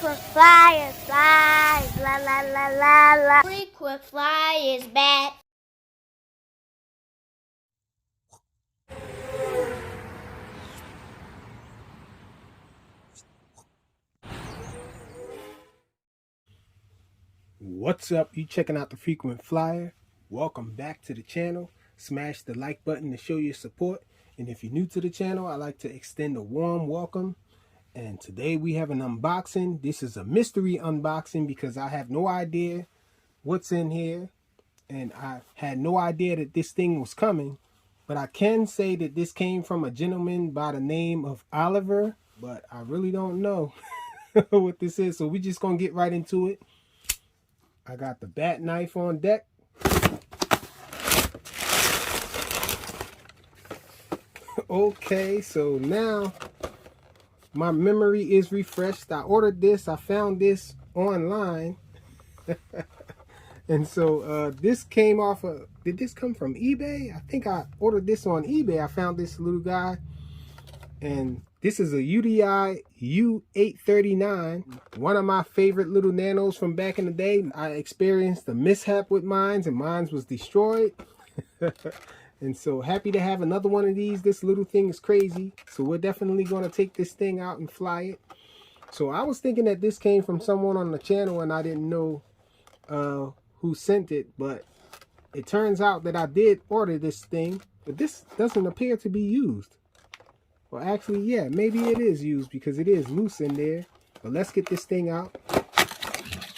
Frequent flyer, flies, la la la la la. Frequent flyers back. What's up? You checking out the Frequent Flyer? Welcome back to the channel. Smash the like button to show your support. And if you're new to the channel, I'd like to extend a warm welcome. And today we have an unboxing. This is a mystery unboxing because I have no idea what's in here. And I had no idea that this thing was coming. But I can say that this came from a gentleman by the name of Oliver. But I really don't know what this is. So we're just going to get right into it. I got the bat knife on deck. Okay, so now my memory is refreshed. I ordered this. I found this online. And so this came off of, did this come from eBay? I think I ordered this on eBay. I found this little guy. And this is a UDI U839, one of my favorite little nanos from back in the day. I experienced a mishap with mine, and mine was destroyed. And so happy to have another one of these. This little thing is crazy. So we're definitely going to take this thing out and fly it. So I was thinking that this came from someone on the channel, and I didn't know who sent it. But it turns out that I did order this thing, but this doesn't appear to be used. Well, actually, yeah, maybe it is used because it is loose in there. But let's get this thing out.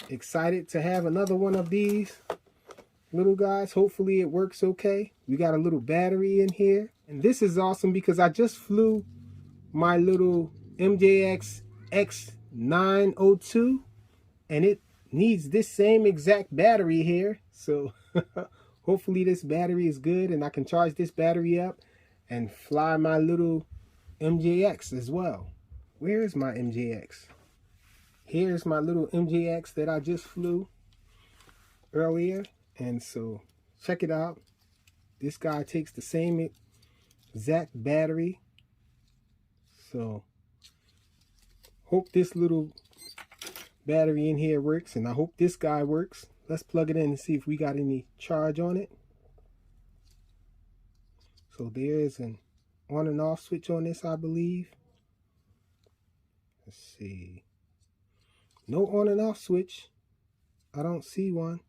Excited to have another one of these little guys. Hopefully it works okay. We got a little battery in here. And this is awesome because I just flew my little MJX X902. And it needs this same exact battery here. So hopefully this battery is good and I can charge this battery up and fly my little MJX as well. Where is my MJX? Here's my little MJX that I just flew earlier. And so check it out. This guy takes the same exact battery. So hope this little battery in here works, and I hope this guy works. Let's plug it in and see if we got any charge on it. So there is an on and off switch on this, I believe. Let's see. No on and off switch. I don't see one.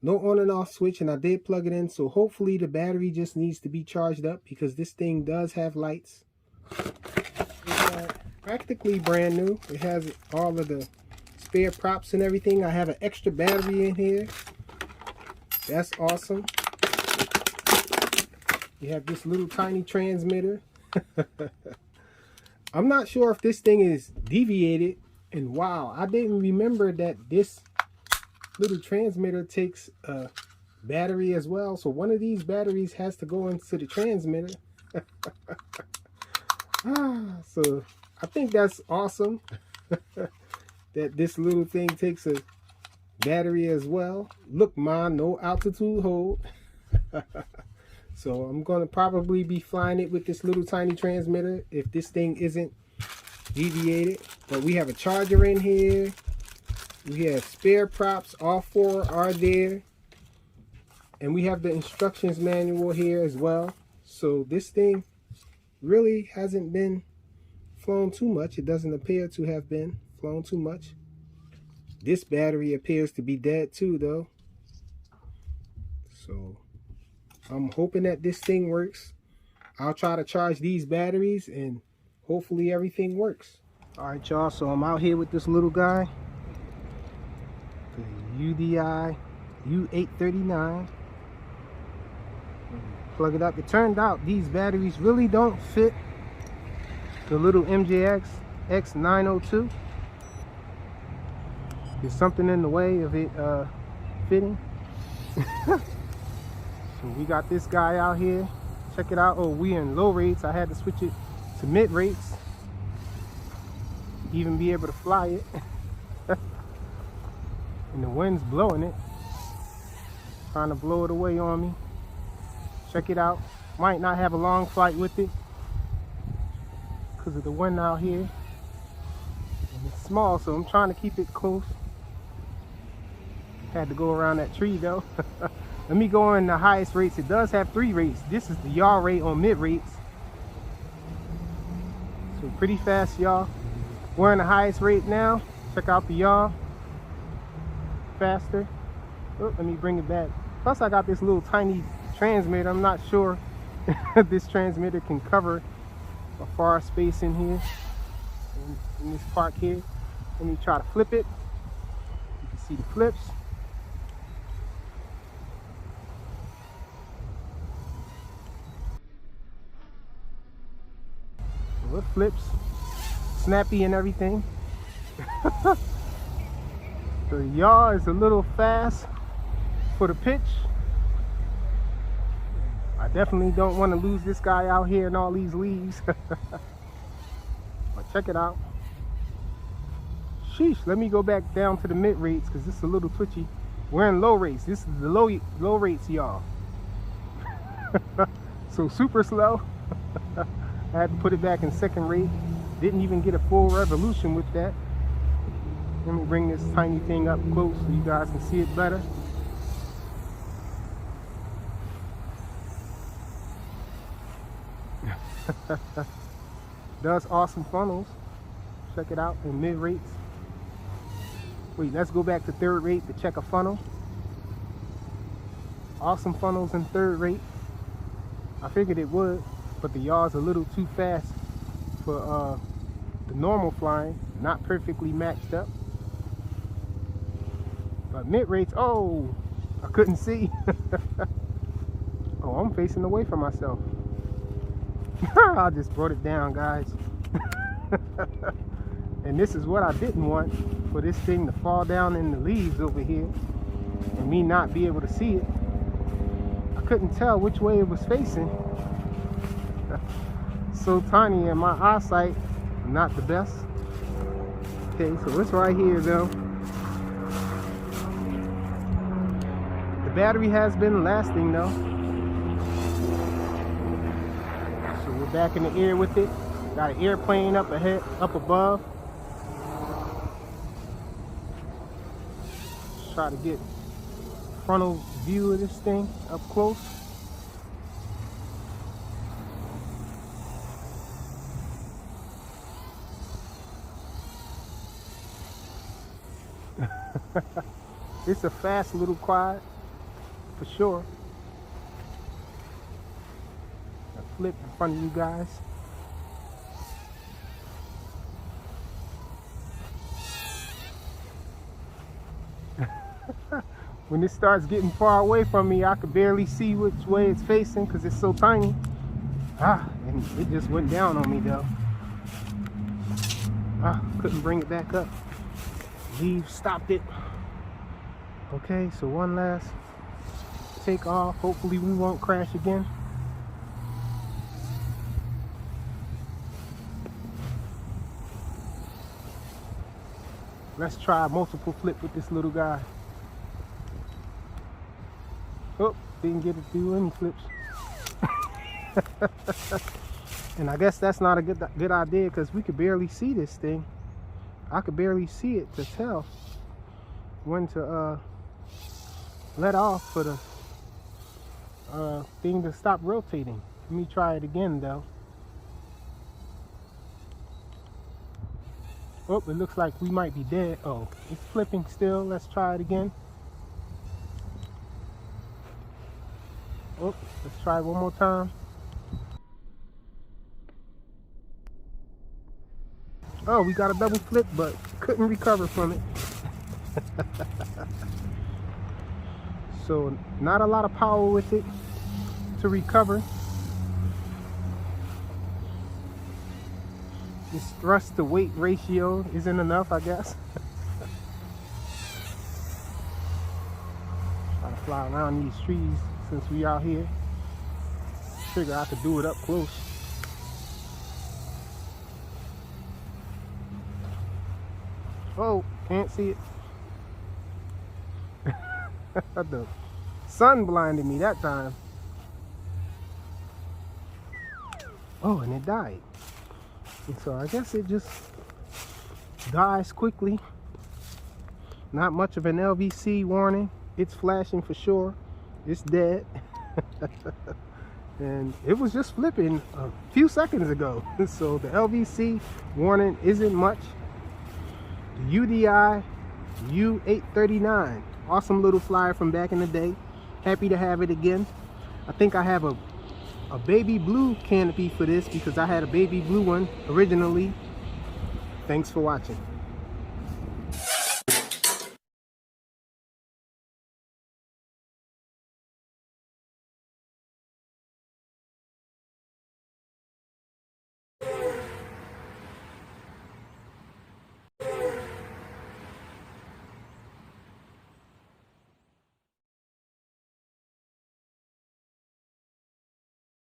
No on and off switch, and I did plug it in, so hopefully the battery just needs to be charged up because this thing does have lights. It's practically brand new. It has all of the spare props and everything. I have an extra battery in here. That's awesome. You have this little tiny transmitter. I'm not sure if this thing is deviated. And wow, I didn't remember that this little transmitter takes a battery as well. So one of these batteries has to go into the transmitter. So I think that's awesome that this little thing takes a battery as well. Look, mine, no altitude hold. So I'm going to probably be flying it with this little tiny transmitter if this thing isn't deviated. But we have a charger in here. We have spare props. All four are there. And we have the instructions manual here as well. So this thing really hasn't been flown too much. It doesn't appear to have been flown too much. This battery appears to be dead too, though. So I'm hoping that this thing works. I'll try to charge these batteries and hopefully everything works. All right, y'all, so I'm out here with this little guy, the UDI U839. Plug it up. It turned out these batteries really don't fit the little MJX X902. There's something in the way of it fitting. So we got this guy out here. Check it out. Oh, we in low rates. I had to switch it to mid rates. Even be able to fly it. And the wind's blowing it. Trying to blow it away on me. Check it out. Might not have a long flight with it because of the wind out here. And it's small, so I'm trying to keep it close. Had to go around that tree though. Let me go in the highest rates. It does have 3 rates. This is the yaw rate on mid rates. So pretty fast, y'all. We're in the highest rate now. Check out the yaw. Faster. Oh, let me bring it back. Plus I got this little tiny transmitter. I'm not sure this transmitter can cover a far space in here, in this part here. Let me try to flip it. You can see the flips. So it flips, snappy and everything. The yaw is a little fast for the pitch. I definitely don't want to lose this guy out here in all these leaves. But check it out. Sheesh, let me go back down to the mid rates because this is a little twitchy. We're in low rates. This is the low rates, y'all. So super slow. I had to put it back in second rate. Didn't even get a full revolution with that. Let me bring this tiny thing up close so you guys can see it better. Does awesome funnels. Check it out in mid rates. Wait, let's go back to third rate to check a funnel. Awesome funnels in third rate. I figured it would, but the yaw's a little too fast for the normal flying. Not perfectly matched up. But mid rates, oh, I couldn't see. Oh, I'm facing away from myself. I just brought it down, guys. And this is what I didn't want, for this thing to fall down in the leaves over here and me not be able to see it. I couldn't tell which way it was facing. So tiny and my eyesight not the best. Okay, so it's right here though. The battery has been lasting though. So we're back in the air with it. Got an airplane up ahead, up above. Try to get frontal view of this thing up close. It's a fast little quad for sure. A flip in front of you guys. When it starts getting far away from me, I could barely see which way it's facing because it's so tiny. And it just went down on me though. Couldn't bring it back up. Leave, stopped it. Okay, so one last take off. Hopefully we won't crash again. Let's try a multiple flip with this little guy. Oh, didn't get to do any flips. And I guess that's not a good idea because we could barely see this thing. I could barely see it to tell when to let off for the thing to stop rotating. Let me try it again though. Oh, it looks like we might be dead. Oh, it's flipping still. Let's try it again. Oh, let's try it one more time. Oh, we got a double flip, but couldn't recover from it. So, not a lot of power with it to recover. This thrust to weight ratio isn't enough, I guess. Try to fly around these trees since we out here. Figure I could do it up close. Oh, can't see it. The sun blinded me that time. Oh, and it died. And so I guess it just dies quickly. Not much of an LVC warning. It's flashing for sure. It's dead. And it was just flipping a few seconds ago. So the LVC warning isn't much. The UDI U839. Awesome little flyer from back in the day. Happy to have it again. I think I have a baby blue canopy for this because I had a baby blue one originally. Thanks for watching.